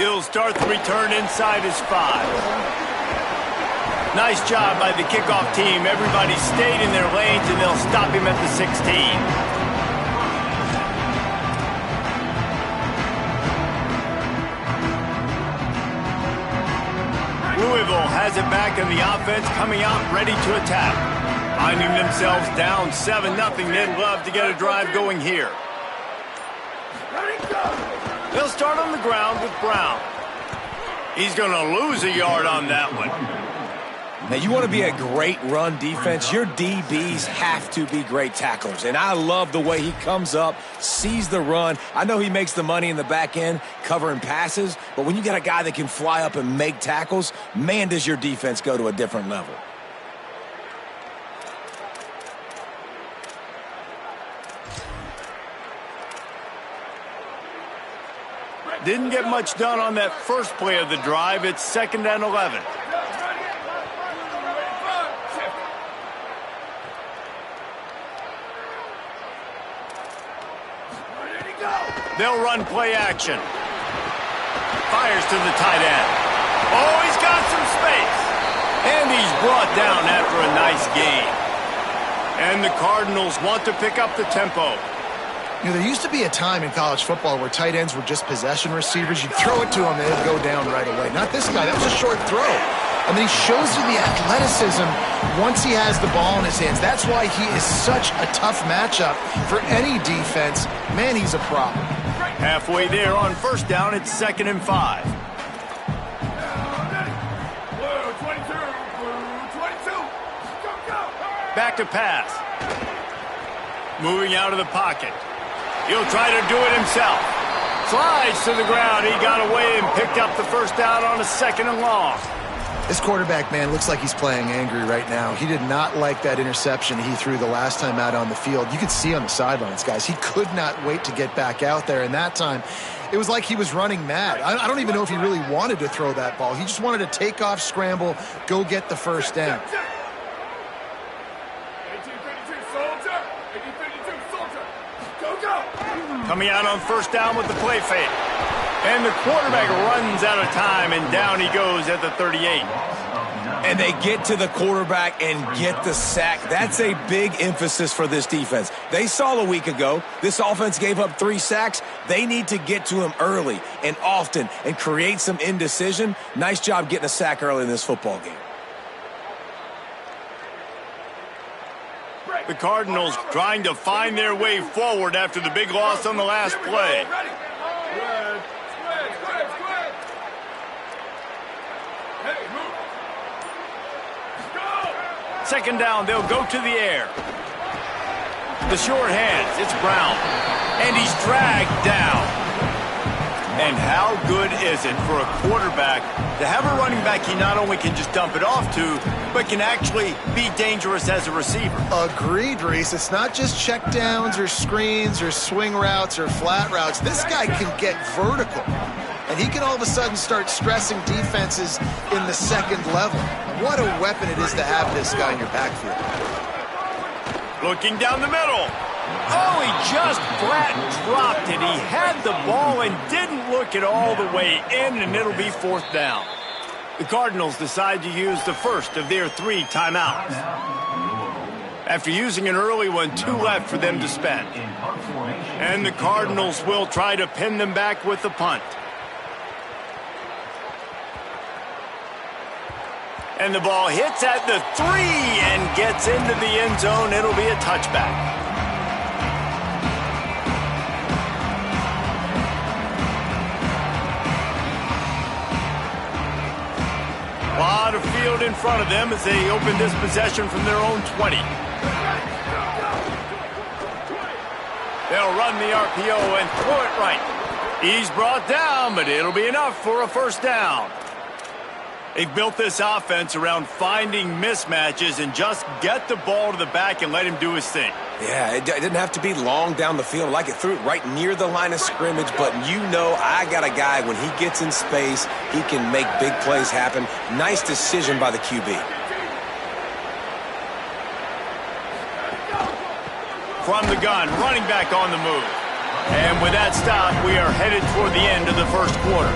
He'll start the return inside his 5. Nice job by the kickoff team. Everybody stayed in their lanes, and they'll stop him at the 16. Louisville has it back in the offense, coming out ready to attack. Finding themselves down 7-0, they'd love to get a drive going here. They'll start on the ground with Brown. He's going to lose a yard on that one. Now, you want to be a great run defense, your DBs have to be great tacklers. And I love the way he comes up, sees the run. I know he makes the money in the back end covering passes, but when you got a guy that can fly up and make tackles, man, does your defense go to a different level. Didn't get much done on that first play of the drive. It's 2nd and 11. They'll run play action. Fires to the tight end. Oh, he's got some space. And he's brought down after a nice gain. And the Cardinals want to pick up the tempo. You know, there used to be a time in college football where tight ends were just possession receivers. You'd throw it to them, they'd go down right away. Not this guy. That was a short throw. I mean, he shows you the athleticism once he has the ball in his hands. That's why he is such a tough matchup for any defense. Man, he's a problem. Halfway there on first down, it's 2nd and 5. Back to pass. Moving out of the pocket. He'll try to do it himself. Slides to the ground. He got away and picked up the first down on a 2nd and long. This quarterback, man, looks like he's playing angry right now. He did not like that interception he threw the last time out on the field. You could see on the sidelines, guys. He could not wait to get back out there. And that time, it was like he was running mad. I don't even know if he really wanted to throw that ball. He just wanted to take off, scramble, go get the first down. Coming out on first down with the play fake. And the quarterback runs out of time, and down he goes at the 38. And they get to the quarterback and get the sack. That's a big emphasis for this defense. They saw a week ago, this offense gave up 3 sacks. They need to get to him early and often and create some indecision. Nice job getting a sack early in this football game. The Cardinals trying to find their way forward after the big loss on the last play. Second down, they'll go to the air. The short hands, it's Brown. And he's dragged down. And how good is it for a quarterback to have a running back he not only can just dump it off to, but can actually be dangerous as a receiver? Agreed, Reese. It's not just checkdowns or screens or swing routes or flat routes. This guy can get vertical. And he can all of a sudden start stressing defenses in the second level. What a weapon it is to have this guy in your backfield. Looking down the middle. Oh, he just flat dropped it. He had the ball and didn't look it all the way in, and it'll be 4th down. The Cardinals decide to use the first of their 3 timeouts. After using an early one, 2 left for them to spend. And the Cardinals will try to pin them back with the punt. And the ball hits at the 3 and gets into the end zone. It'll be a touchback. A lot of field in front of them as they open this possession from their own 20. They'll run the RPO and throw it right. He's brought down, but it'll be enough for a first down. They've built this offense around finding mismatches and just get the ball to the back and let him do his thing. Yeah, it didn't have to be long down the field. Like it threw it right near the line of scrimmage, but you know I got a guy, when he gets in space, he can make big plays happen. Nice decision by the QB. From the gun, running back on the move. And with that stop, we are headed toward the end of the first quarter.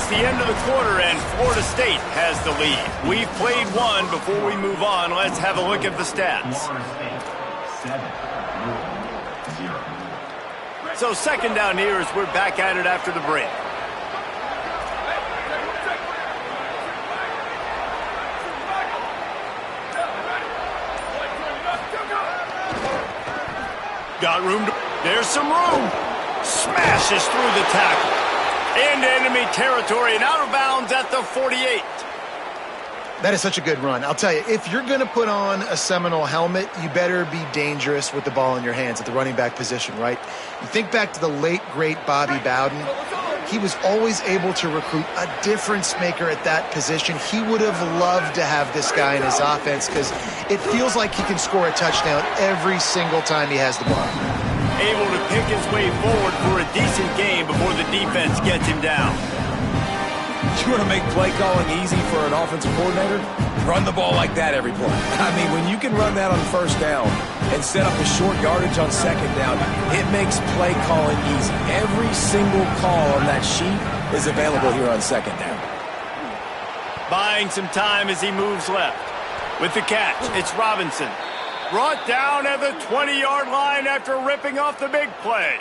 It's the end of the quarter, and Florida State has the lead. We've played one. Before we move on, let's have a look at the stats. So second down here as we're back at it after the break. Got room. There's some room. Smashes through the tackle. Into enemy territory and out of bounds at the 48. That is such a good run. I'll tell you, if you're going to put on a Seminole helmet, you better be dangerous with the ball in your hands at the running back position, right? You think back to the late, great Bobby Bowden. He was always able to recruit a difference maker at that position. He would have loved to have this guy in his offense because it feels like he can score a touchdown every single time he has the ball. Able to pick his way forward for a decent game before the defense gets him down. You want to make play calling easy for an offensive coordinator? Run the ball like that every play. I mean, when you can run that on first down and set up a short yardage on second down, it makes play calling easy. Every single call on that sheet is available here on second down. Buying some time as he moves left. With the catch, it's Robinson. Brought down at the 20-yard line after ripping off the big play.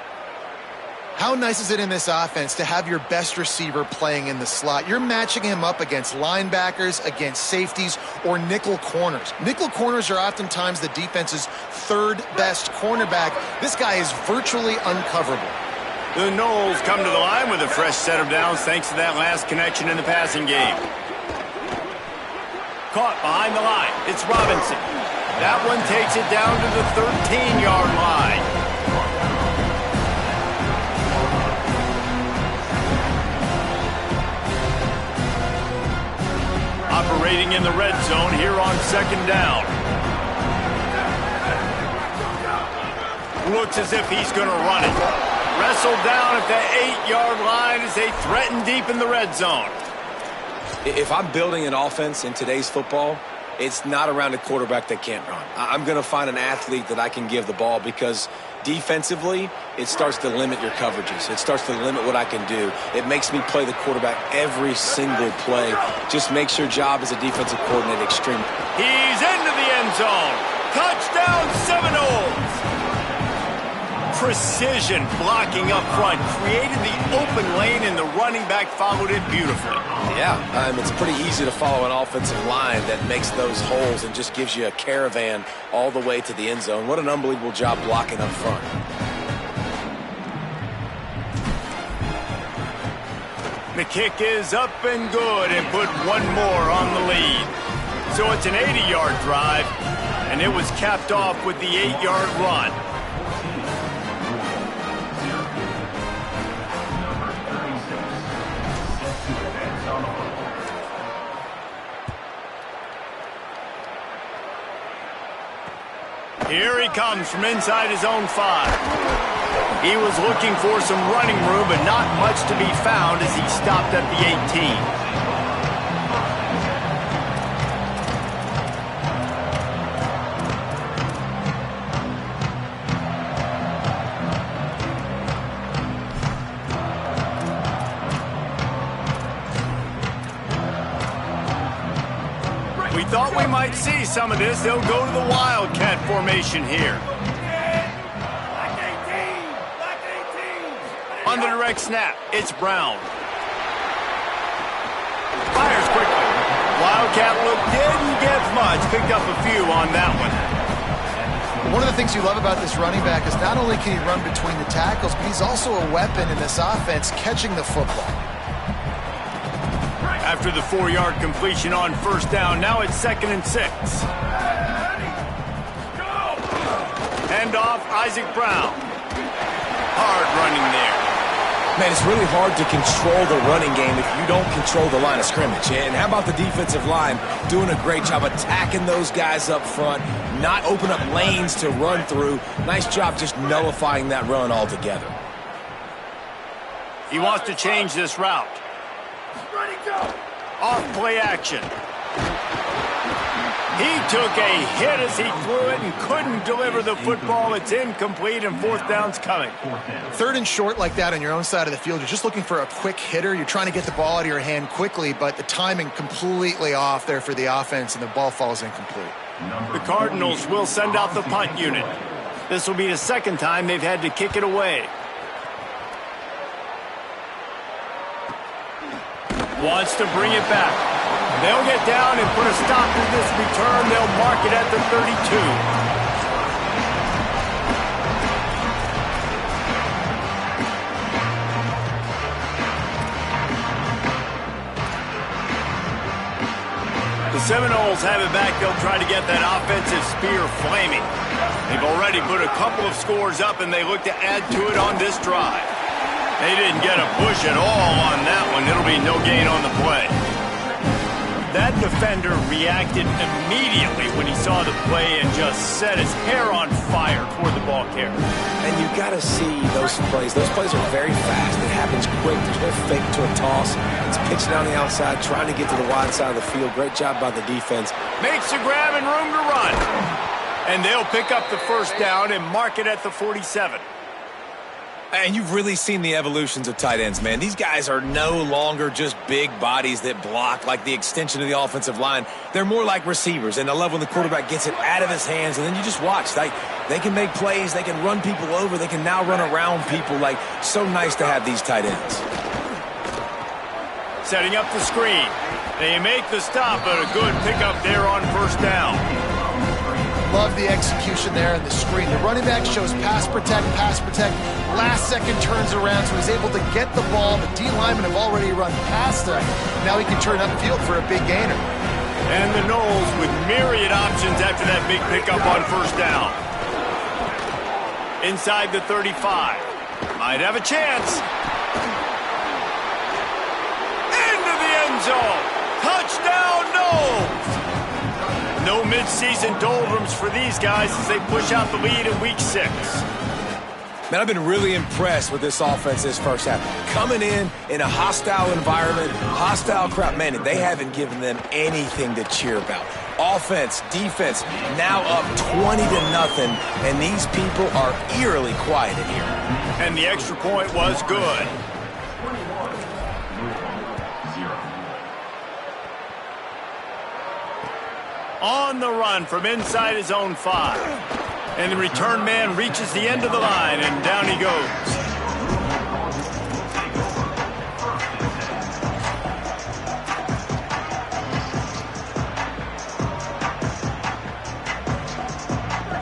How nice is it in this offense to have your best receiver playing in the slot? You're matching him up against linebackers, against safeties, or nickel corners. Nickel corners are oftentimes the defense's third best cornerback. This guy is virtually uncoverable. The Noles come to the line with a fresh set of downs thanks to that last connection in the passing game. Caught behind the line. It's Robinson. That one takes it down to the 13-yard line. Operating in the red zone here on second down. Looks as if he's going to run it. Wrestled down at the 8-yard line as they threaten deep in the red zone. If I'm building an offense in today's football, it's not around a quarterback that can't run. I'm going to find an athlete that I can give the ball because defensively, it starts to limit your coverages. It starts to limit what I can do. It makes me play the quarterback every single play. Just makes your job as a defensive coordinator extreme. He's into the end zone. Touchdown Seminoles. Precision blocking up front. Created the open lane and the running back followed it beautifully. Yeah, it's pretty easy to follow an offensive line that makes those holes and just gives you a caravan all the way to the end zone. What an unbelievable job blocking up front. The kick is up and good and put one more on the lead. So it's an 80-yard drive, and it was capped off with the 8-yard run. Here he comes from inside his own 5. He was looking for some running room, but not much to be found as he stopped at the 18. We thought we might see some of this. They'll go to the Wildcat formation here. On the direct snap, it's Brown. Fires quickly. Wildcat look didn't get much. Picked up a few on that one. One of the things you love about this running back is not only can he run between the tackles, but he's also a weapon in this offense catching the football. After the 4-yard completion on first down, now it's 2nd and 6. Hand off, Isaac Brown. Hard running there. Man, it's really hard to control the running game if you don't control the line of scrimmage. And how about the defensive line doing a great job attacking those guys up front, not open up lanes to run through. Nice job just nullifying that run altogether. He wants to change this route. Off play action. He took a hit as he threw it and couldn't deliver the football. It's incomplete, and fourth down's coming. Third and short like that on your own side of the field, you're just looking for a quick hitter. You're trying to get the ball out of your hand quickly, but the timing completely off there for the offense, and the ball falls incomplete. The Cardinals will send out the punt unit. This will be the second time they've had to kick it away. Wants to bring it back. They'll get down and put a stop to this return. They'll mark it at the 32. The Seminoles have it back. They'll try to get that offensive spear flaming. They've already put a couple of scores up, and they look to add to it on this drive. They didn't get a push at all on that one. It'll be no gain on the play. That defender reacted immediately when he saw the play and just set his hair on fire toward the ball carrier. And you got to see those plays. Those plays are very fast. It happens quick. There's no fake to a toss. It's pitching down the outside, trying to get to the wide side of the field. Great job by the defense. Makes the grab and room to run. And they'll pick up the first down and mark it at the 47. And you've really seen the evolutions of tight ends, man. These guys are no longer just big bodies that block like the extension of the offensive line. They're more like receivers, and I love when the quarterback gets it out of his hands, and then you just watch. They can make plays. They can run people over. They can now run around people. Like, so nice to have these tight ends. Setting up the screen. They make the stop, but a good pickup there on first down. Love the execution there in the screen. The running back shows pass protect. Last second turns around, so he's able to get the ball. The D linemen have already run past him. Now he can turn upfield for a big gainer. And the Noles with myriad options after that big pickup on first down. Inside the 35. Might have a chance. Into the end zone. Touchdown, Noles! No midseason doldrums for these guys as they push out the lead in Week 6. Man, I've been really impressed with this offense this first half. Coming in a hostile environment, hostile crowd, man, they haven't given them anything to cheer about. Offense, defense, now up 20-0, and these people are eerily quiet in here. And the extra point was good. On the run from inside his own 5. And the return man reaches the end of the line, and down he goes.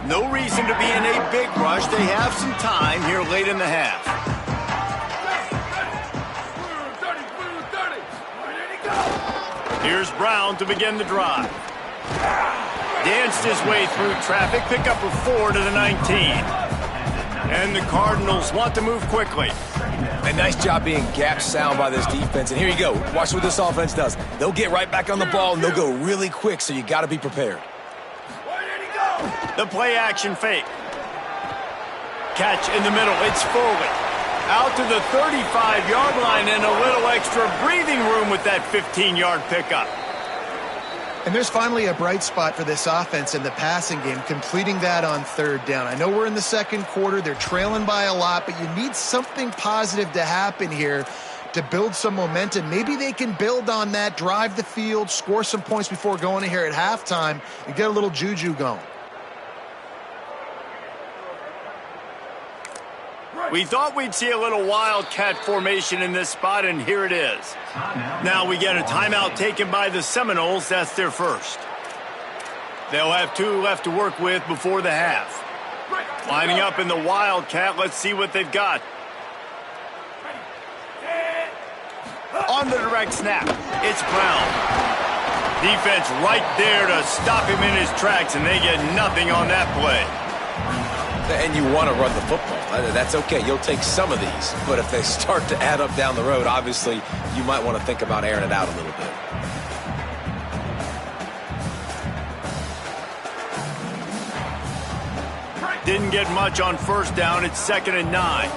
No reason to be in a big rush. They have some time here late in the half. Here's Brown to begin the drive. Danced his way through traffic, pick up a 4 to the 19. And the Cardinals want to move quickly. A nice job being gap sound by this defense. And here you go. Watch what this offense does. They'll get right back on the ball, and they'll go really quick, so you got to be prepared. The play action fake. Catch in the middle. It's Foley. Out to the 35-yard line and a little extra breathing room with that 15-yard pickup. And there's finally a bright spot for this offense in the passing game, completing that on third down. I know we're in the second quarter. They're trailing by a lot, but you need something positive to happen here to build some momentum. Maybe they can build on that, drive the field, score some points before going in here at halftime, and get a little juju going. We thought we'd see a little wildcat formation in this spot, and here it is. Now we get a timeout taken by the Seminoles. That's their first. They'll have 2 left to work with before the half. Lining up in the wildcat. Let's see what they've got. On the direct snap, it's Brown. Defense right there to stop him in his tracks, and they get nothing on that play. And you want to run the football. That's okay. You'll take some of these. But if they start to add up down the road, obviously, you might want to think about airing it out a little bit. Didn't get much on first down. It's 2nd and 9.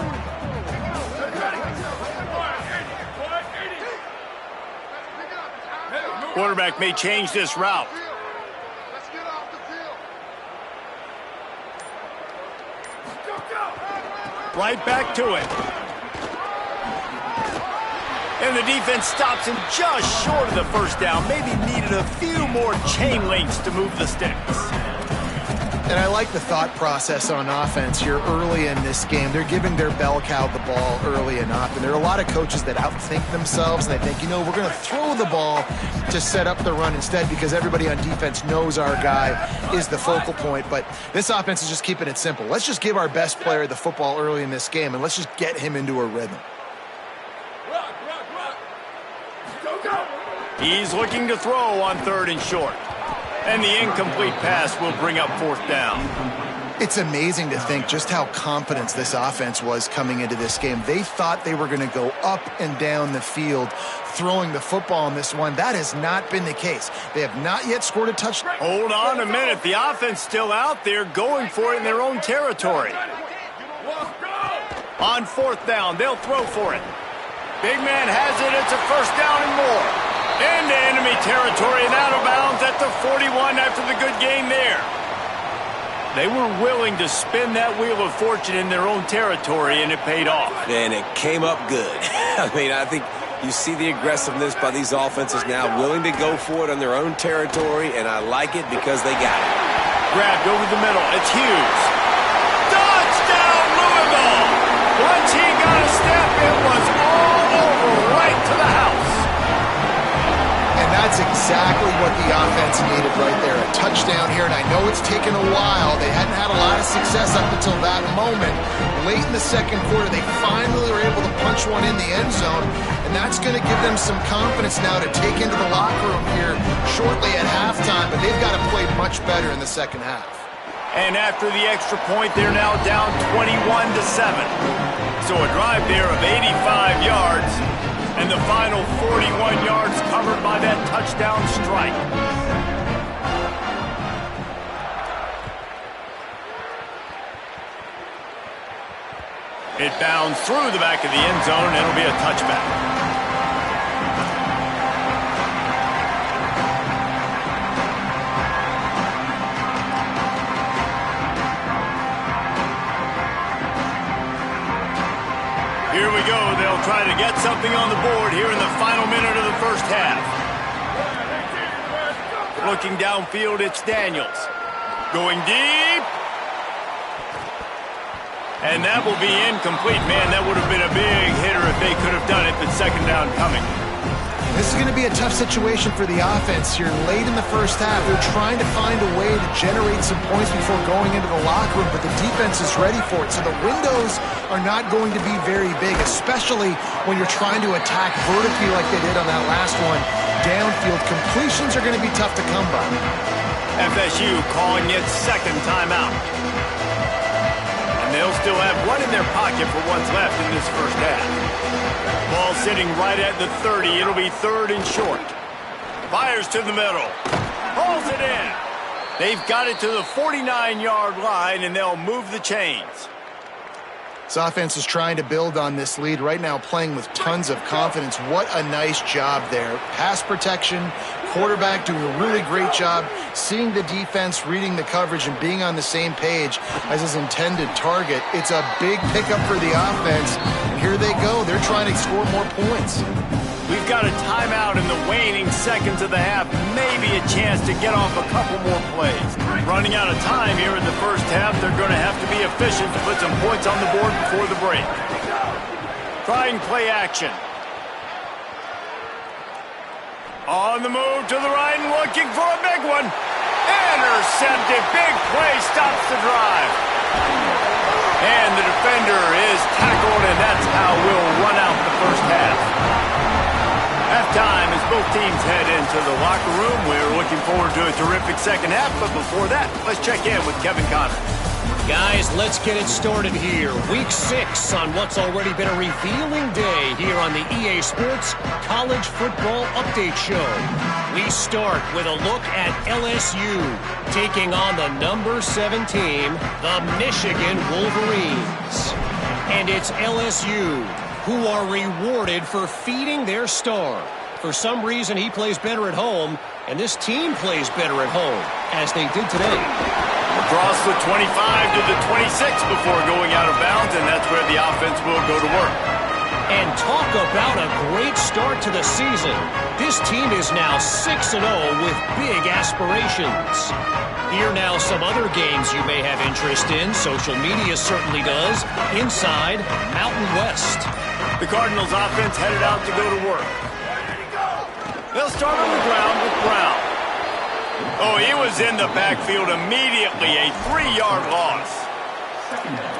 Quarterback may change this route. Right back to it. And the defense stops him just short of the first down. Maybe needed a few more chain links to move the sticks. And I like the thought process on offense here early in this game. They're giving their bell cow the ball early enough. And there are a lot of coaches that outthink themselves. And they think, we're going to throw the ball to set up the run instead because everybody on defense knows our guy is the focal point. But this offense is just keeping it simple. Let's just give our best player the football early in this game, and let's just get him into a rhythm. He's looking to throw on 3rd and short. And the incomplete pass will bring up 4th down. It's amazing to think just how confident this offense was coming into this game. They thought they were going to go up and down the field throwing the football in this one. That has not been the case. They have not yet scored a touchdown. Hold on a minute. The offense still out there going for it in their own territory. On 4th down, they'll throw for it. Big man has it. It's a 1st down and more. Into enemy territory and out of bounds at the 41 after the good gain there. They were willing to spin that wheel of fortune in their own territory, and it paid off. And it came up good. I think you see the aggressiveness by these offenses now, willing to go for it on their own territory, and I like it because they got it. Grabbed over the middle. It's Hughes. Touchdown, Louisville! Once he got a step, it was all over right to the house. That's exactly what the offense needed right there. A touchdown here, and I know it's taken a while. They hadn't had a lot of success up until that moment. Late in the second quarter, they finally were able to punch one in the end zone, and that's going to give them some confidence now to take into the locker room here shortly at halftime, but they've got to play much better in the second half. And after the extra point, they're now down 21-7. So a drive there of 85 yards. And the final 41 yards covered by that touchdown strike. It bounds through the back of the end zone, and it'll be a touchback. Here we go. They'll try to get something on the board here in the final minute of the first half. Looking downfield, it's Daniels. Going deep. And that will be incomplete. Man, that would have been a big hitter if they could have done it, but 2nd down coming. This is going to be a tough situation for the offense here. Late in the first half, they're trying to find a way to generate some points before going into the locker room, but the defense is ready for it. So the windows are not going to be very big, especially when you're trying to attack vertically like they did on that last one. Downfield completions are going to be tough to come by. FSU calling its 2nd timeout. And they'll still have one in their pocket for what's left in this first half. Ball sitting right at the 30. It'll be 3rd and short. Fires to the middle. Pulls it in. They've got it to the 49-yard line, and they'll move the chains. This offense is trying to build on this lead right now, playing with tons of confidence. What a nice job there. Pass protection, quarterback doing a really great job, seeing the defense, reading the coverage, and being on the same page as his intended target. It's a big pickup for the offense. And here they go. They're trying to score more points. We've got a timeout in the waning seconds of the half. Maybe a chance to get off a couple more plays. Running out of time here in the first half. They're going to have to be efficient to put some points on the board before the break. Trying play action. On the move to the right and looking for a big one. Intercepted. Big play stops the drive. And the defender is tackled, and that's how we'll run out the first half. Halftime as both teams head into the locker room. We're looking forward to a terrific second half, but before that, let's check in with Kevin Connor. Guys, let's get it started here. Week 6 on what's already been a revealing day here on the EA Sports College Football Update Show. We start with a look at LSU taking on the number 7 team, the Michigan Wolverines. And it's LSU who are rewarded for feeding their star. For some reason, he plays better at home, and this team plays better at home, as they did today. Across the 25 to the 26 before going out of bounds, and that's where the offense will go to work. And talk about a great start to the season. This team is now 6-0 with big aspirations. Here now some other games you may have interest in. Social media certainly does. Inside Mountain West. The Cardinals offense headed out to go to work. They'll start on the ground with Brown. Oh, he was in the backfield immediately. A 3-yard loss.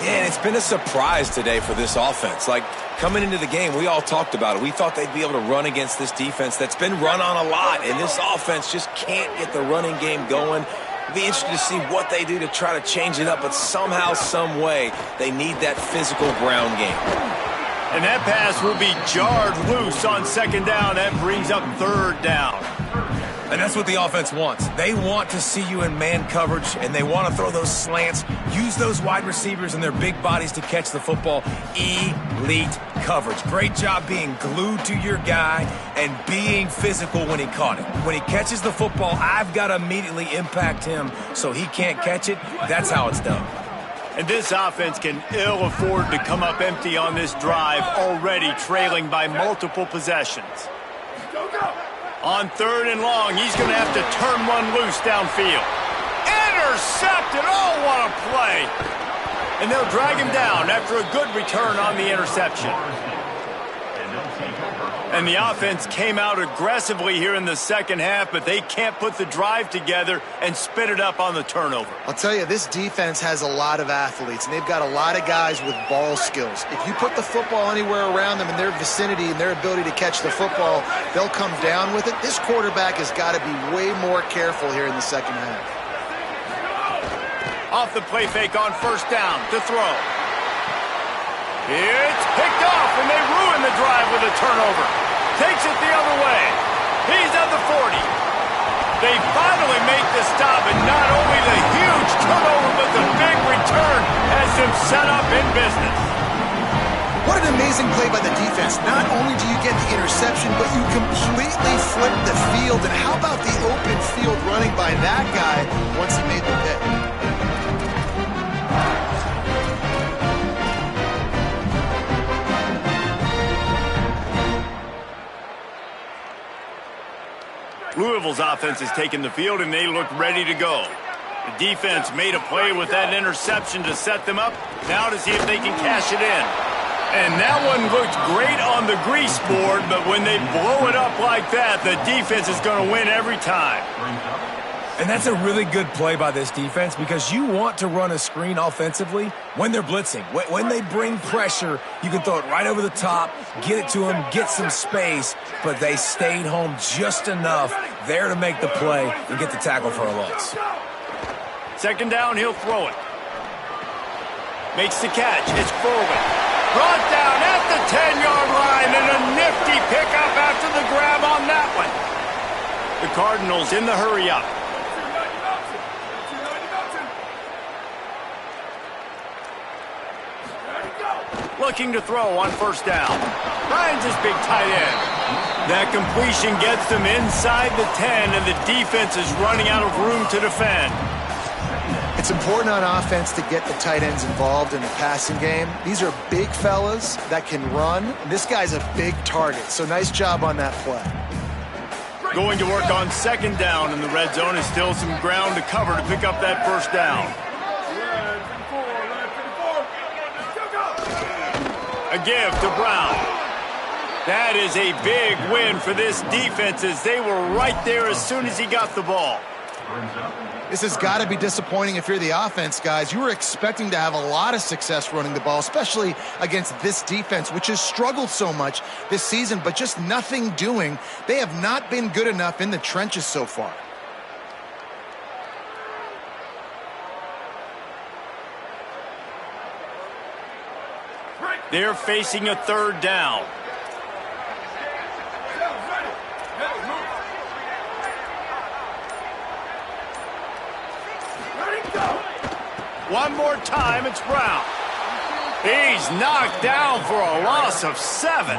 Yeah, and it's been a surprise today for this offense. Like, coming into the game, we all talked about it. We thought they'd be able to run against this defense that's been run on a lot, and this offense just can't get the running game going. It'll be interesting to see what they do to try to change it up, but somehow, some way, they need that physical ground game. And that pass will be jarred loose on second down. That brings up third down. And that's what the offense wants. They want to see you in man coverage, and they want to throw those slants, use those wide receivers and their big bodies to catch the football. Elite coverage. Great job being glued to your guy and being physical when he caught it. When he catches the football, I've got to immediately impact him so he can't catch it. That's how it's done. And this offense can ill afford to come up empty on this drive, already trailing by multiple possessions. On third and long, he's going to have to turn one loose downfield. Intercepted! Oh, what a play! And they'll drag him down after a good return on the interception. And the offense came out aggressively here in the second half, but they can't put the drive together and spit it up on the turnover. I'll tell you, this defense has a lot of athletes, and they've got a lot of guys with ball skills. If you put the football anywhere around them in their vicinity and their ability to catch the football, they'll come down with it. This quarterback has got to be way more careful here in the second half. Off the play fake on first down to throw. It's picked off, and they ruin the drive with a turnover. Takes it the other way. He's at the 40. They finally make the stop, and not only the huge turnover, but the big return has them set up in business. What an amazing play by the defense. Not only do you get the interception, but you completely flip the field. And how about the open field running by that guy once he made the pick? Louisville's offense has taken the field, and they look ready to go. The defense made a play with that interception to set them up. Now to see if they can cash it in. And that one looked great on the grease board, but when they blow it up like that, the defense is going to win every time. And that's a really good play by this defense because you want to run a screen offensively when they're blitzing. When they bring pressure, you can throw it right over the top, get it to them, get some space, but they stayed home just enough there to make the play and get the tackle for a loss. Second down, he'll throw it. Makes the catch. It's forward. Brought down at the 10-yard line, and a nifty pickup after the grab on that one. The Cardinals in the hurry-up. Looking to throw on first down. Finds his big tight end. That completion gets them inside the 10, and the defense is running out of room to defend. It's important on offense to get the tight ends involved in the passing game. These are big fellas that can run. This guy's a big target, so nice job on that play. Going to work on second down in the red zone is still some ground to cover to pick up that first down. A give to Brown. That is a big win for this defense as they were right there as soon as he got the ball. This has got to be disappointing if you're the offense, guys. You were expecting to have a lot of success running the ball, especially against this defense, which has struggled so much this season, but just nothing doing. They have not been good enough in the trenches so far. They're facing a third down. One more time, it's Brown. He's knocked down for a loss of 7.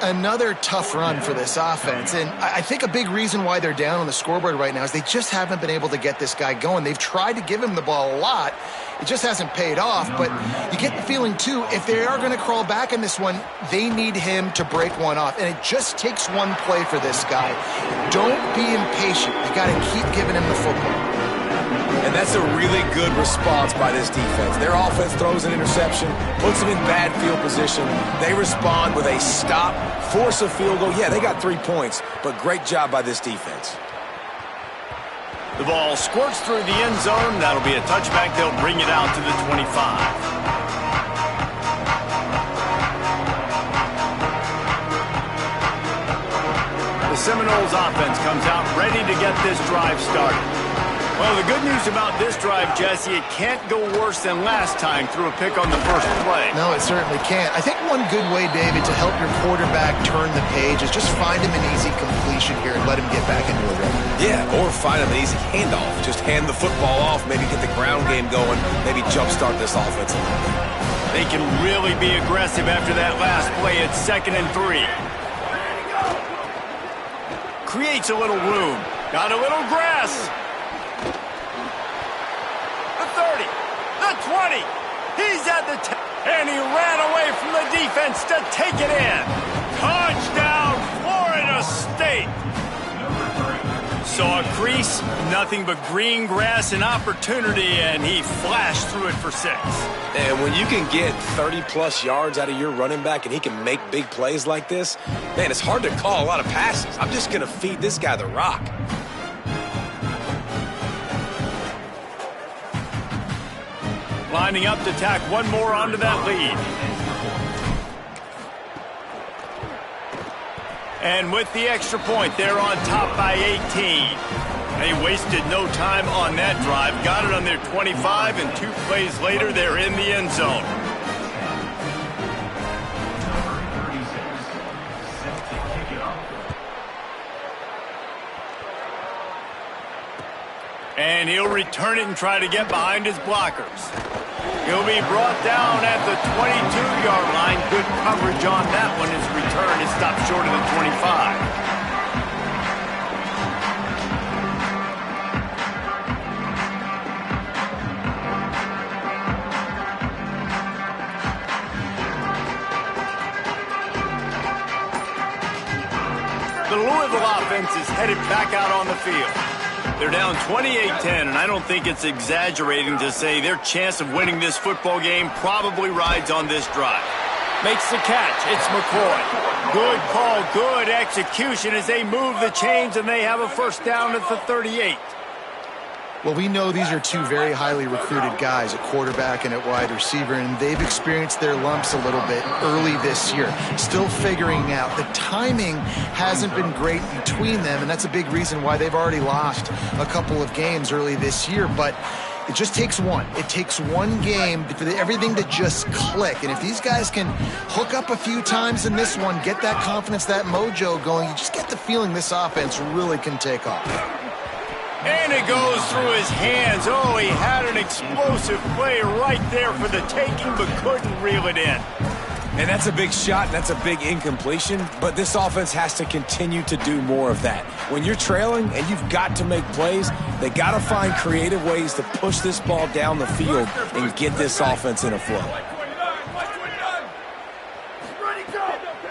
Another tough run for this offense, and I think a big reason why they're down on the scoreboard right now is they just haven't been able to get this guy going. They've tried to give him the ball a lot, It just hasn't paid off, but you get the feeling, too, if they are going to crawl back in this one, they need him to break one off. And it just takes one play for this guy. Don't be impatient. You got to keep giving him the football. And that's a really good response by this defense. Their offense throws an interception, puts them in bad field position. They respond with a stop, force a field goal. Yeah, they got 3 points, but great job by this defense. The ball squirts through the end zone. That'll be a touchback. They'll bring it out to the 25. The Seminoles offense comes out ready to get this drive started. Well, the good news about this drive, Jesse, it can't go worse than last time through a pick on the first play. No, it certainly can't. I think one good way, David, to help your quarterback turn the page is just find him an easy completion here and let him get back into a rhythm. Yeah, or find him an easy handoff. Just hand the football off, maybe get the ground game going, maybe jumpstart this offense a little bit. They can really be aggressive after that last play. It's 2nd and 3. Creates a little room. Got a little grass. The 30. The 20. He's at the 10. And he ran away from the defense to take it in. Touchdown, Florida State. Saw a crease, nothing but green grass and opportunity, and he flashed through it for 6. And when you can get 30-plus yards out of your running back and he can make big plays like this, man, it's hard to call a lot of passes. I'm just going to feed this guy the rock. Lining up to tack one more onto that lead. And with the extra point, they're on top by 18. They wasted no time on that drive. Got it on their 25, and 2 plays later, they're in the end zone. And he'll return it and try to get behind his blockers. He'll be brought down at the 22-yard line. Good coverage on that one. His return is stopped short of the 25. The Louisville offense is headed back out on the field. They're down 28-10, and I don't think it's exaggerating to say their chance of winning this football game probably rides on this drive. Makes the catch. It's McCoy. Good call, good execution as they move the chains, and they have a first down at the 38. Well, we know these are 2 very highly recruited guys, a quarterback and a wide receiver, and they've experienced their lumps a little bit early this year. Still figuring out. The timing hasn't been great between them, and that's a big reason why they've already lost a couple of games early this year. But it just takes one. It takes one game for everything to just click. And if these guys can hook up a few times in this one, get that confidence, that mojo going, you just get the feeling this offense really can take off. And it goes through his hands. Oh, he had an explosive play right there for the taking, but couldn't reel it in. And that's a big shot, and that's a big incompletion, but this offense has to continue to do more of that. When you're trailing and you've got to make plays, they got to find creative ways to push this ball down the field and get this offense in a flow.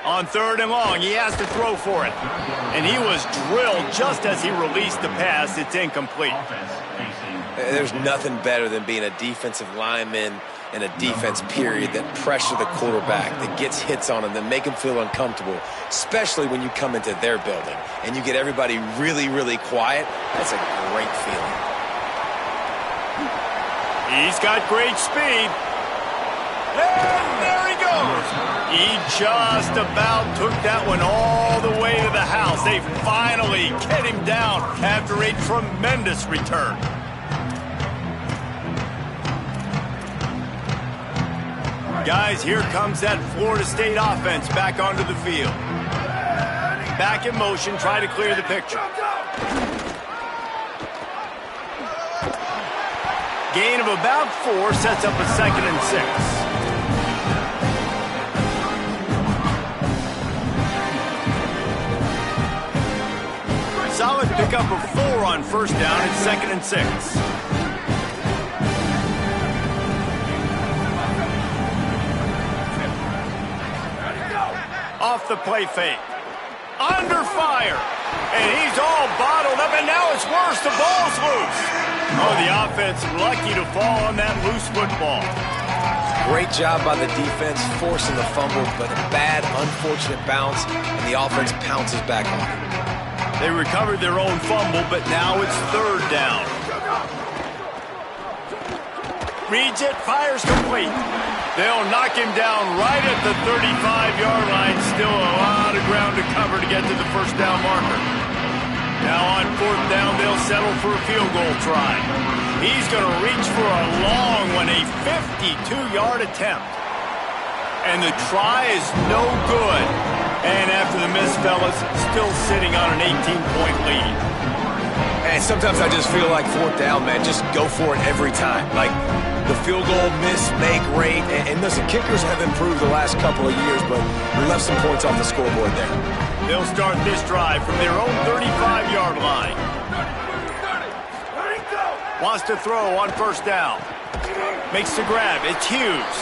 On 3rd and long, he has to throw for it. And he was drilled just as he released the pass. It's incomplete. There's nothing better than being a defensive lineman and a defense period that pressure the quarterback, that gets hits on him, that make him feel uncomfortable, especially when you come into their building and you get everybody really, really quiet. That's a great feeling. He's got great speed. And there he goes. He just about took that one all the way to the house. They finally get him down after a tremendous return. Guys, here comes that Florida State offense back onto the field. Back in motion, try to clear the picture. Gain of about 4 sets up a 2nd and 6. Solid pickup of 4 on first down. It's 2nd and 6. off the play fake. Under fire. And he's all bottled up, and now it's worse. The ball's loose. Oh, the offense lucky to fall on that loose football. Great job by the defense forcing the fumble, but a bad, unfortunate bounce, and the offense pounces back on it. They recovered their own fumble, but now it's third down. Reads it, fires complete. They'll knock him down right at the 35-yard line. Still a lot of ground to cover to get to the first down marker. Now on fourth down, they'll settle for a field goal try. He's going to reach for a long one, a 52-yard attempt. And the try is no good. And after the miss, fellas, still sitting on an 18-point lead. And sometimes I just feel like fourth down, man, just go for it every time. Like the field goal miss, make rate. And listen, kickers have improved the last couple of years, but we left some points off the scoreboard there. They'll start this drive from their own 35-yard line. Wants to throw on first down. Makes the grab. It's Hughes.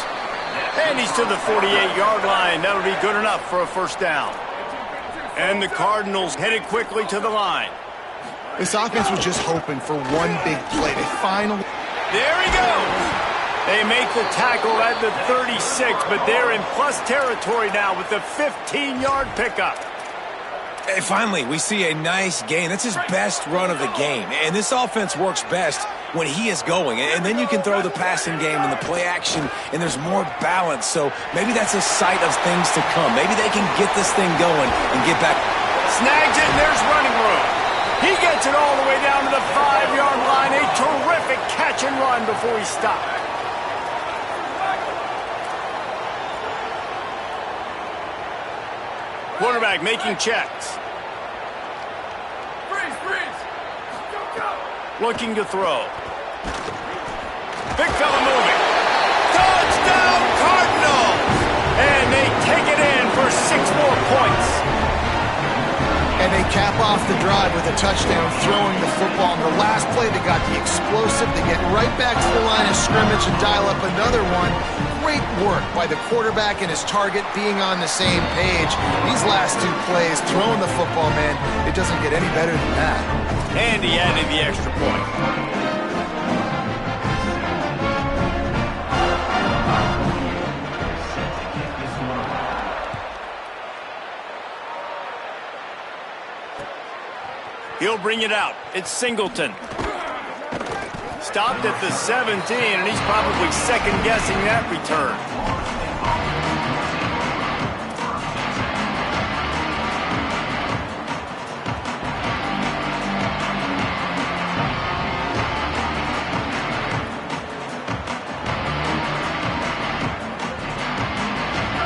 And he's to the 48-yard line. That'll be good enough for a first down. And the Cardinals headed quickly to the line. This offense was just hoping for one big play. They finally... There he goes. They make the tackle at the 36, but they're in plus territory now with the 15-yard pickup. Hey, finally, we see a nice gain. That's his best run of the game. And this offense works best when he is going. And then you can throw the passing game and the play action, and there's more balance. So maybe that's a sight of things to come. Maybe they can get this thing going and get back. Snags it, and there's running room. He gets it all the way down to the 5-yard line. A terrific catch and run before he stopped. Quarterback making checks. Freeze. Looking to throw. Big fella moving. Touchdown Cardinals! And they take it in for 6 more points. And they cap off the drive with a touchdown, throwing the football. On the last play, they got the explosive. They get right back to the line of scrimmage and dial up another one. Great work by the quarterback and his target being on the same page. These last 2 plays, throwing the football, man, it doesn't get any better than that. And he added the extra point. He'll bring it out. It's Singleton. Stopped at the 17, and he's probably second-guessing that return.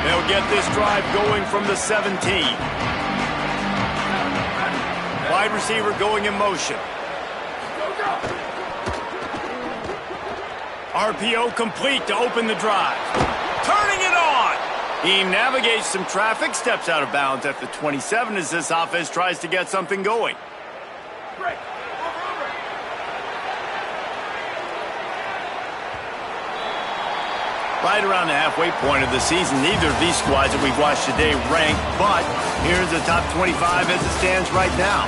They'll get this drive going from the 17. Wide receiver going in motion. RPO complete to open the drive. Turning it on. He navigates some traffic, steps out of bounds at the 27 as this offense tries to get something going. Right around the halfway point of the season, neither of these squads that we've watched today rank, but here's the top 25 as it stands right now.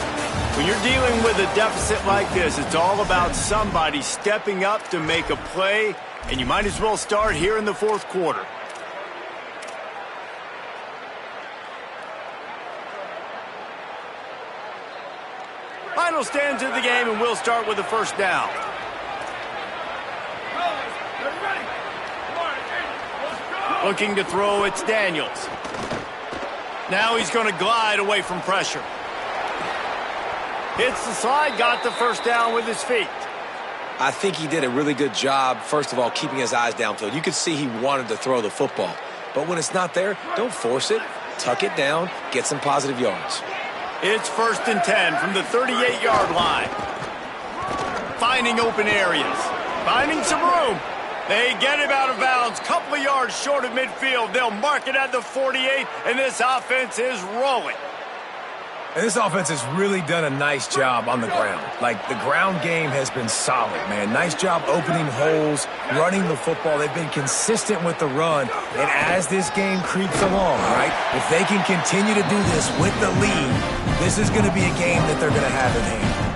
When you're dealing with a deficit like this, it's all about somebody stepping up to make a play, and you might as well start here in the fourth quarter. Final stands of the game, and we'll start with the first down. Looking to throw, it's Daniels. Now he's going to glide away from pressure. Hits the slide, got the first down with his feet. I think he did a really good job, first of all, keeping his eyes downfield. You could see he wanted to throw the football. But when it's not there, don't force it. Tuck it down, get some positive yards. It's 1st and 10 from the 38-yard line. Finding open areas. Finding some room. They get him out of bounds. Couple of yards short of midfield. They'll mark it at the 48, and this offense is rolling. And this offense has really done a nice job on the ground. Like, the ground game has been solid, man. Nice job opening holes, running the football. They've been consistent with the run. And as this game creeps along, right, if they can continue to do this with the lead, this is going to be a game that they're going to have in hand.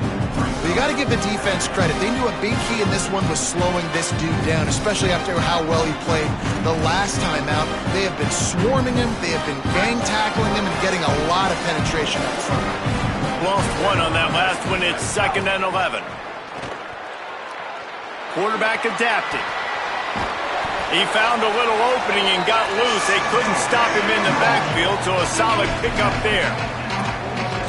Well, you got to give the defense credit. They knew a big key in this one was slowing this dude down, especially after how well he played the last time out. They have been swarming him. They have been gang tackling him and getting a lot of penetration up front. Lost one on that last one. It's 2nd and 11. Quarterback adapting. He found a little opening and got loose. They couldn't stop him in the backfield, so a solid pickup there.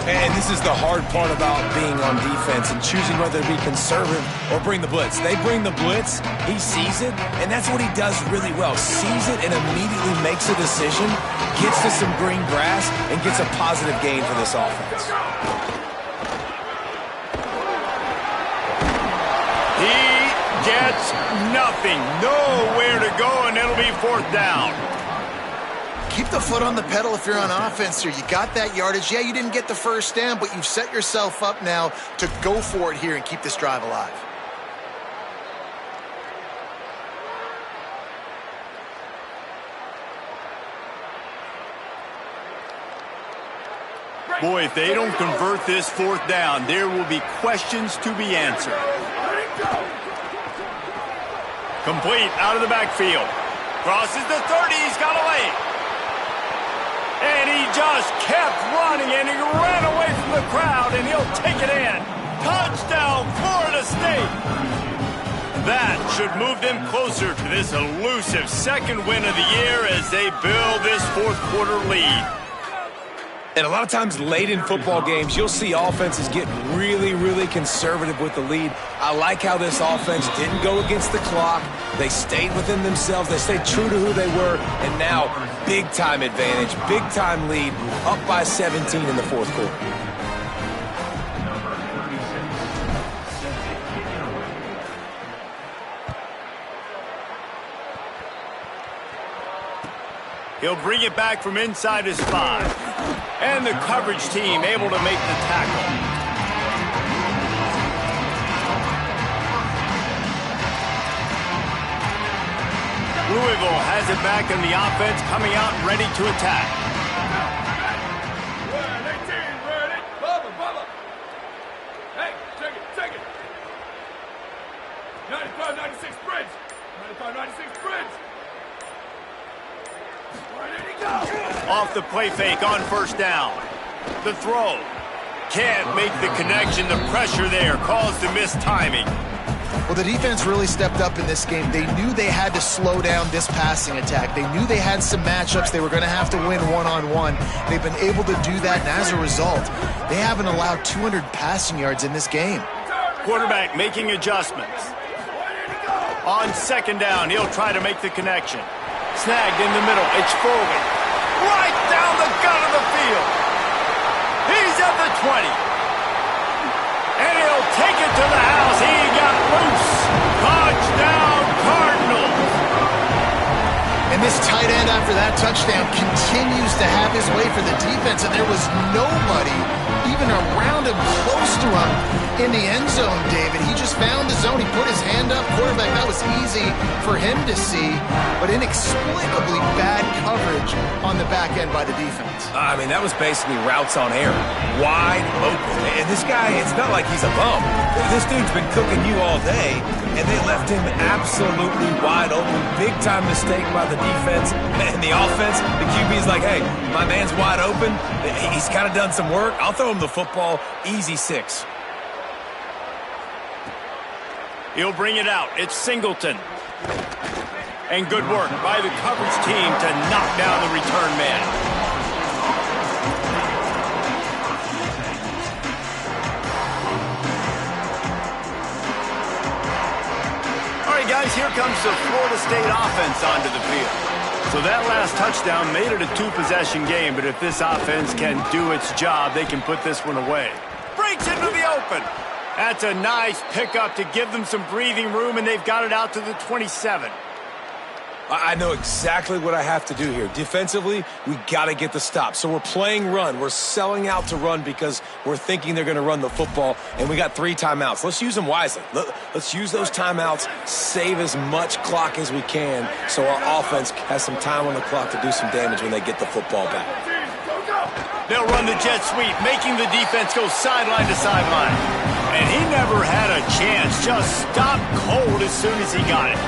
And this is the hard part about being on defense and choosing whether to be conservative or bring the blitz. They bring the blitz, he sees it, and that's what he does really well. Sees it and immediately makes a decision, gets to some green grass, and gets a positive gain for this offense. He gets nothing. Nowhere to go, and it'll be 4th down. Keep the foot on the pedal if you're on offense here. You got that yardage. Yeah, you didn't get the first down, but you've set yourself up now to go for it here and keep this drive alive. Boy, if they don't convert this 4th down, there will be questions to be answered. Complete out of the backfield. Crosses the 30. He's got a lane. And he just kept running, and he ran away from the crowd, and he'll take it in. Touchdown, Florida State. That should move them closer to this elusive 2nd win of the year as they build this 4th quarter lead. And a lot of times late in football games, you'll see offenses get really, really conservative with the lead. I like how this offense didn't go against the clock. They stayed within themselves. They stayed true to who they were. And now, big-time advantage, big-time lead, up by 17 in the 4th quarter. He'll bring it back from inside his 5. And the coverage team able to make the tackle. Louisville has it back in the offense, coming out ready to attack. Ready. Bubba. Hey, check it. 95-96 bridge. 95-96 bridge. Off the play fake on 1st down. The throw. Can't make the connection. The pressure there caused the missed timing. Well, the defense really stepped up in this game. They knew they had to slow down this passing attack. They knew they had some matchups they were going to have to win one-on-one. They've been able to do that, and as a result, they haven't allowed 200 passing yards in this game. Quarterback making adjustments. On 2nd down, he'll try to make the connection. Snagged in the middle. It's Foley. Right down the gut of the field. He's at the 20. And he'll take it to the house. He got loose. Touchdown, Cardinals. And this tight end after that touchdown continues to have his way for the defense, and there was nobody even around him, close to him, in the end zone, David. He just found the zone. He put his hand up. Quarterback, that was easy for him to see, but inexplicably bad coverage on the back end by the defense. I mean, that was basically routes on air, wide open. And this guy, it's not like he's a bum. This dude's been cooking you all day, and they left him absolutely wide open. Big-time mistake by the defense. And the offense, the QB's like, hey, my man's wide open. He's kind of done some work. I'll throw him the football. Easy 6. He'll bring it out. It's Singleton. And good work by the coverage team to knock down the return man. All right, guys, here comes the Florida State offense onto the field. So that last touchdown made it a 2-possession game, but if this offense can do its job, they can put this one away. Breaks into the open. That's a nice pickup to give them some breathing room, and they've got it out to the 27. I know exactly what I have to do here. Defensively, we got to get the stop. So we're playing run. We're selling out to run because we're thinking they're going to run the football, and we got 3 timeouts. Let's use them wisely. Let's use those timeouts, save as much clock as we can so our offense has some time on the clock to do some damage when they get the football back. They'll run the jet sweep, making the defense go sideline to sideline. And he never had a chance, just stopped cold as soon as he got it.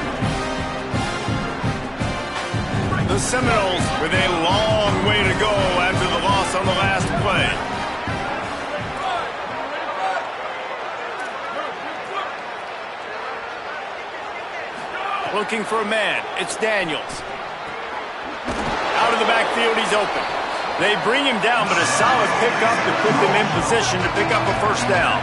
The Seminoles with a long way to go after the loss on the last play. Looking for a man. It's Daniels. Out of the backfield, he's open. They bring him down, but a solid pickup to put them in position to pick up a first down.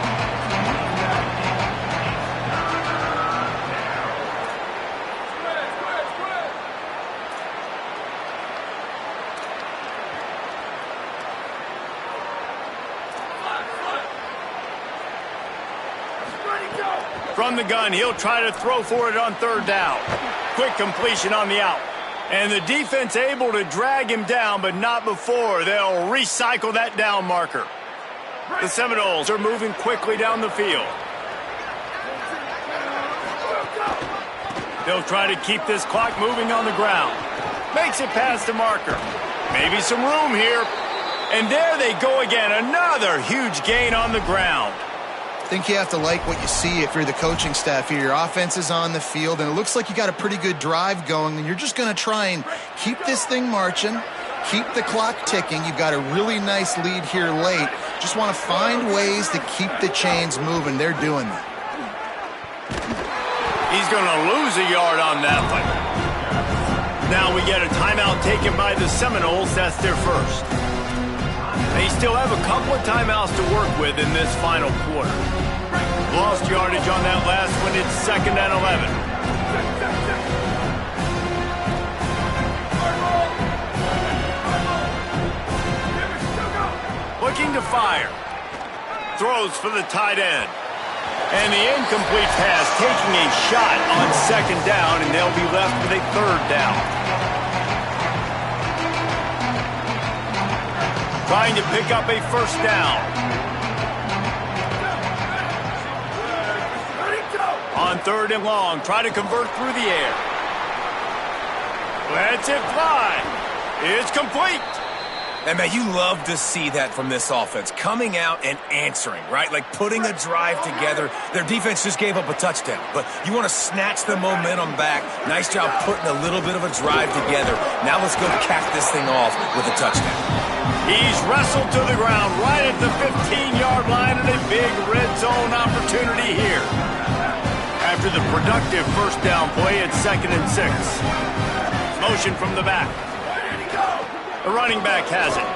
From the gun, he'll try to throw for it on 3rd down. Quick completion on the out. And the defense able to drag him down, but not before. They'll recycle that down marker. The Seminoles are moving quickly down the field. They'll try to keep this clock moving on the ground. Makes it past the marker. Maybe some room here. And there they go again. Another huge gain on the ground. I think you have to like what you see if you're the coaching staff here. Your offense is on the field, and it looks like you got a pretty good drive going, and you're just going to try and keep this thing marching, keep the clock ticking. You've got a really nice lead here late. Just want to find ways to keep the chains moving. They're doing that. He's going to lose a yard on that one. Now we get a timeout taken by the Seminoles. That's their first. They still have a couple of timeouts to work with in this final quarter. Lost yardage on that last one. It's 2nd and 11. Looking to fire. Throws for the tight end. And the incomplete pass taking a shot on 2nd down, and they'll be left with a 3rd down. Trying to pick up a first down. On 3rd and long, try to convert through the air. Lets it fly. It's complete. And, man, you love to see that from this offense, coming out and answering, right? Like putting a drive together. Their defense just gave up a touchdown, but you want to snatch the momentum back. Nice job putting a little bit of a drive together. Now let's go cap this thing off with a touchdown. He's wrestled to the ground right at the 15-yard line, and a big red zone opportunity here. After the productive first down play, it's 2nd and 6. Motion from the back. The running back has it.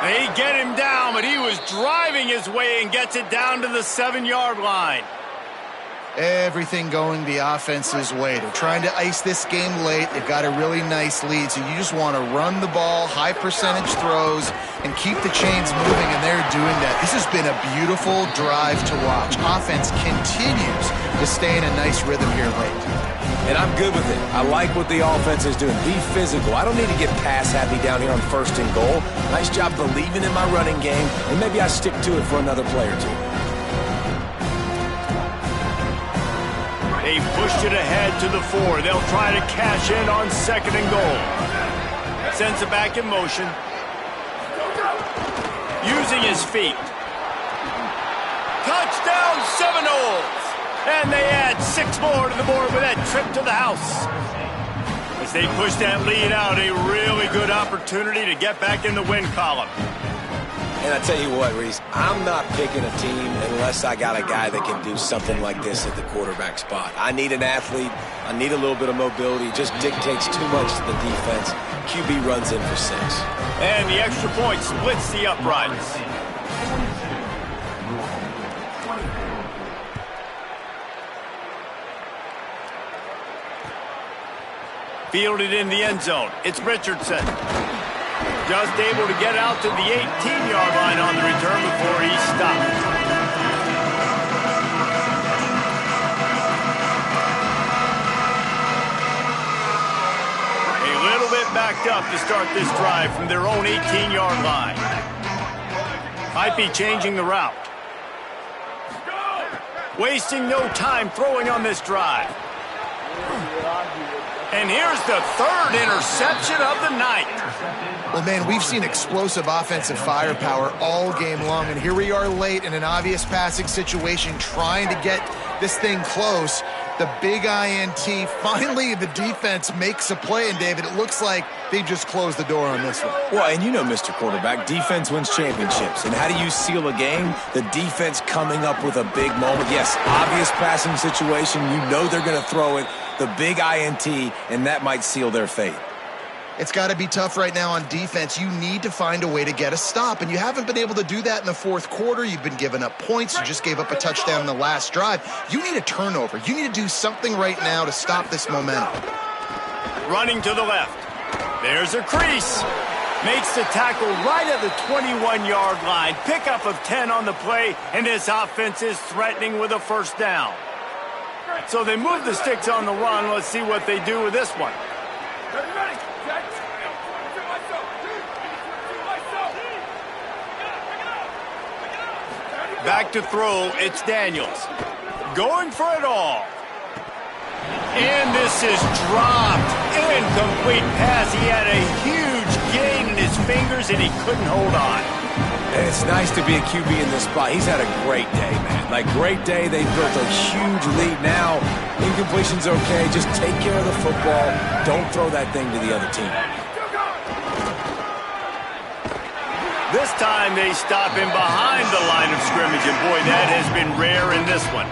They get him down, but he was driving his way and gets it down to the 7-yard line. Everything going the offense's way. They're trying to ice this game late. They've got a really nice lead, so you just want to run the ball, high percentage throws, and keep the chains moving, and they're doing that. This has been a beautiful drive to watch. Offense continues to stay in a nice rhythm here late. And I'm good with it. I like what the offense is doing. Be physical. I don't need to get pass happy down here on 1st and goal. Nice job believing in my running game, and maybe I stick to it for another play or two. They pushed it ahead to the 4. They'll try to cash in on 2nd and goal. Sends it back in motion. Using his feet. Touchdown Seminoles! And they add 6 more to the board with that trip to the house. As they push that lead out, a really good opportunity to get back in the win column. And I tell you what, Reese, I'm not picking a team unless I got a guy that can do something like this at the quarterback spot. I need an athlete. I need a little bit of mobility. It just dictates too much to the defense. QB runs in for 6. And the extra point splits the uprights. Fielded in the end zone. It's Richardson. Just able to get out to the 18-yard line on the return before he stopped. get backed up to start this drive from their own 18-yard line. Might be changing the route. Wasting no time throwing on this drive. And here's the third interception of the night. Well, man, we've seen explosive offensive firepower all game long, and here we are late in an obvious passing situation trying to get this thing close. The big INT, finally the defense makes a play, and David, it looks like they just closed the door on this one. Well, and you know, Mr. Quarterback, defense wins championships. And how do you seal a game? The defense coming up with a big moment. Yes, obvious passing situation. You know they're going to throw it. The big INT, and that might seal their fate. It's got to be tough right now on defense. You need to find a way to get a stop, and you haven't been able to do that in the fourth quarter. You've been giving up points. You just gave up a touchdown in the last drive. You need a turnover. You need to do something right now to stop this momentum. Running to the left. There's a crease. Makes the tackle right at the 21-yard line. Pickup of 10 on the play, and his offense is threatening with a first down. So they move the sticks on the run. Let's see what they do with this one. Back to throw, it's Daniels. Going for it all. And this is dropped. Incomplete pass. He had a huge gain in his fingers, and he couldn't hold on. And it's nice to be a QB in this spot. He's had a great day, man. Like, great day. They built a huge lead. Now, incompletion's okay. Just take care of the football. Don't throw that thing to the other team. This time they stop him behind the line of scrimmage, and boy, that has been rare in this one.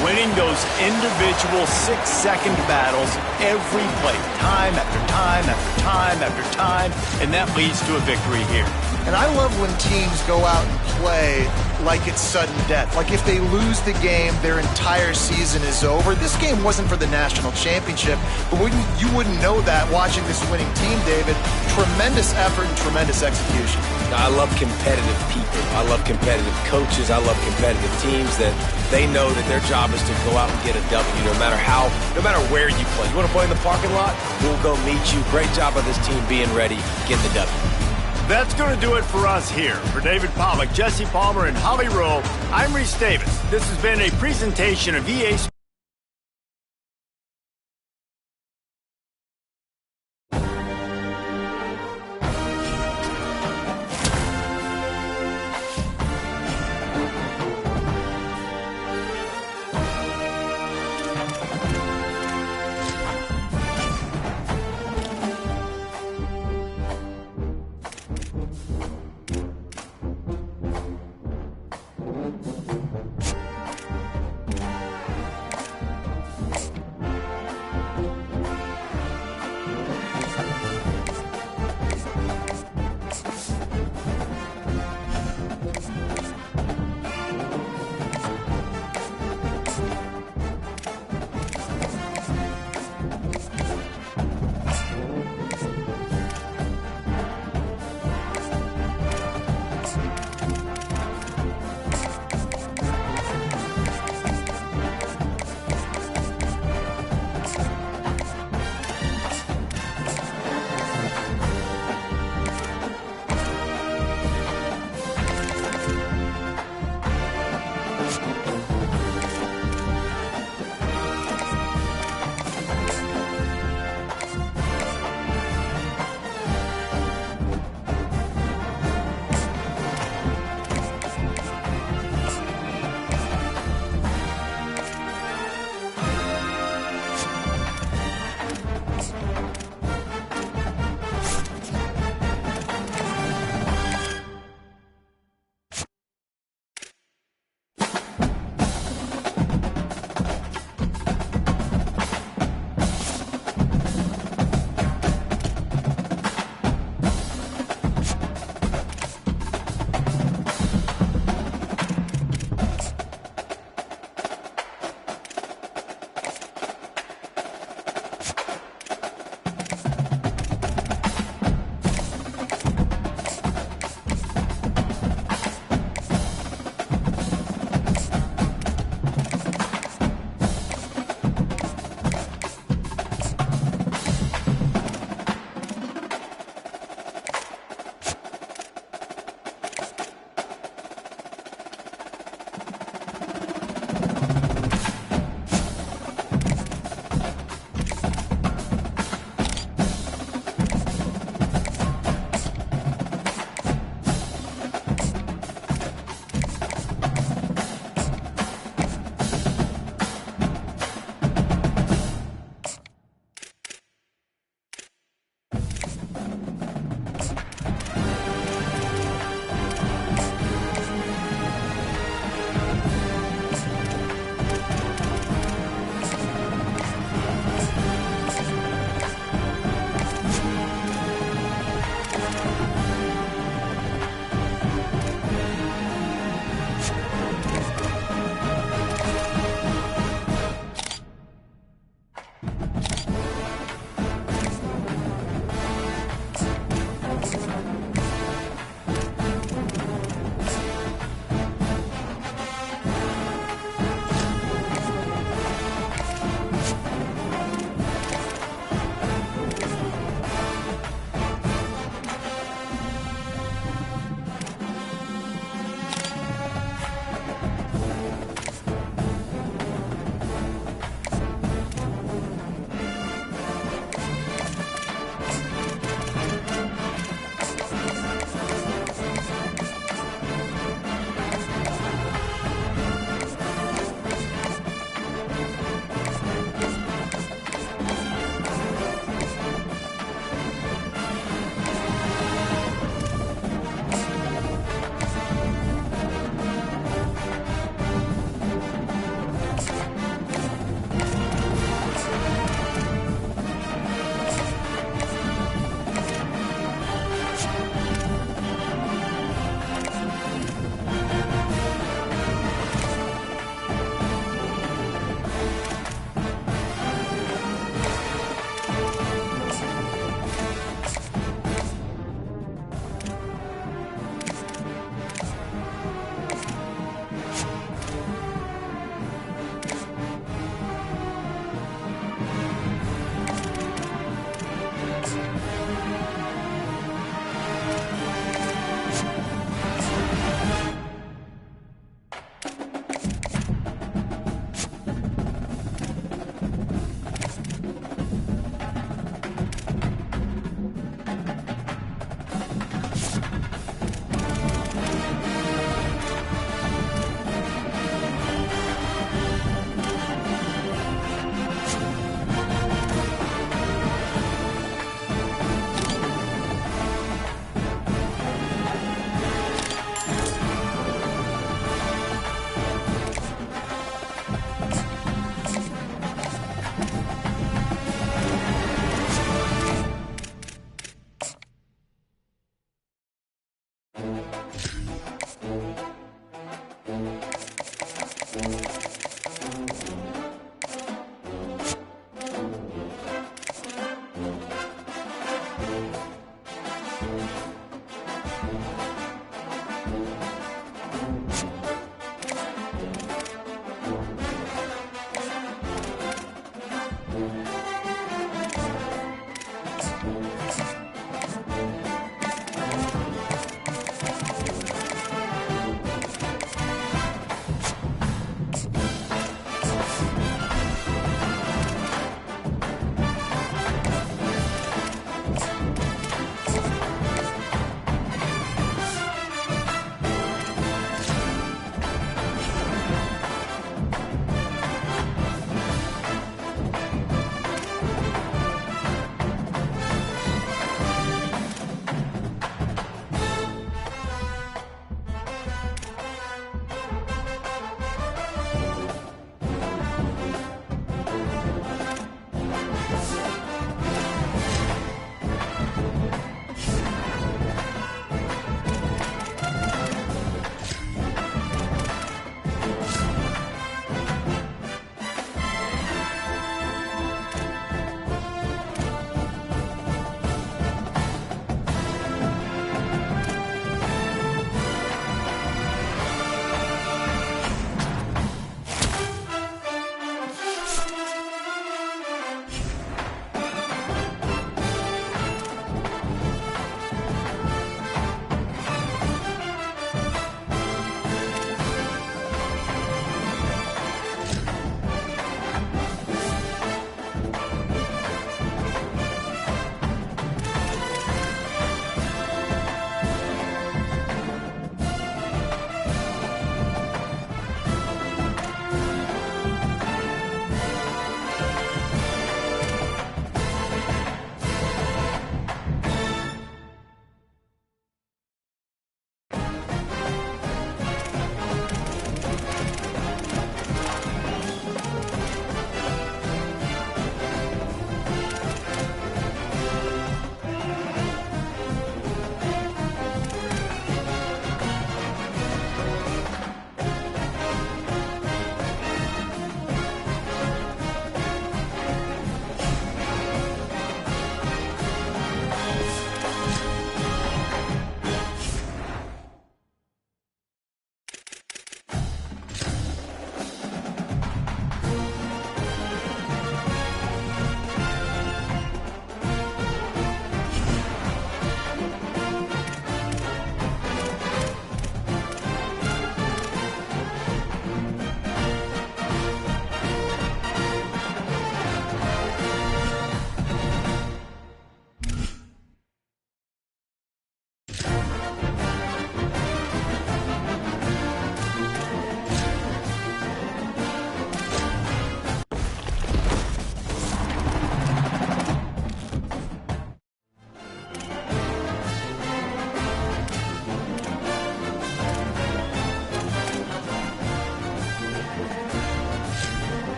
Winning those individual 6-second battles every play, time after time after time after time, and that leads to a victory here. And I love when teams go out and play like it's sudden death. Like if they lose the game, their entire season is over. This game wasn't for the national championship, but you wouldn't know that watching this winning team, David. Tremendous effort and tremendous execution. I love competitive people. I love competitive coaches. I love competitive teams that they know that their job is to go out and get a W no matter where you play. You want to play in the parking lot? We'll go meet you. Great job of this team being ready. Get the W. That's going to do it for us here. For David Pollack, Jesse Palmer, and Holly Rowe, I'm Reese Davis. This has been a presentation of EA Sports.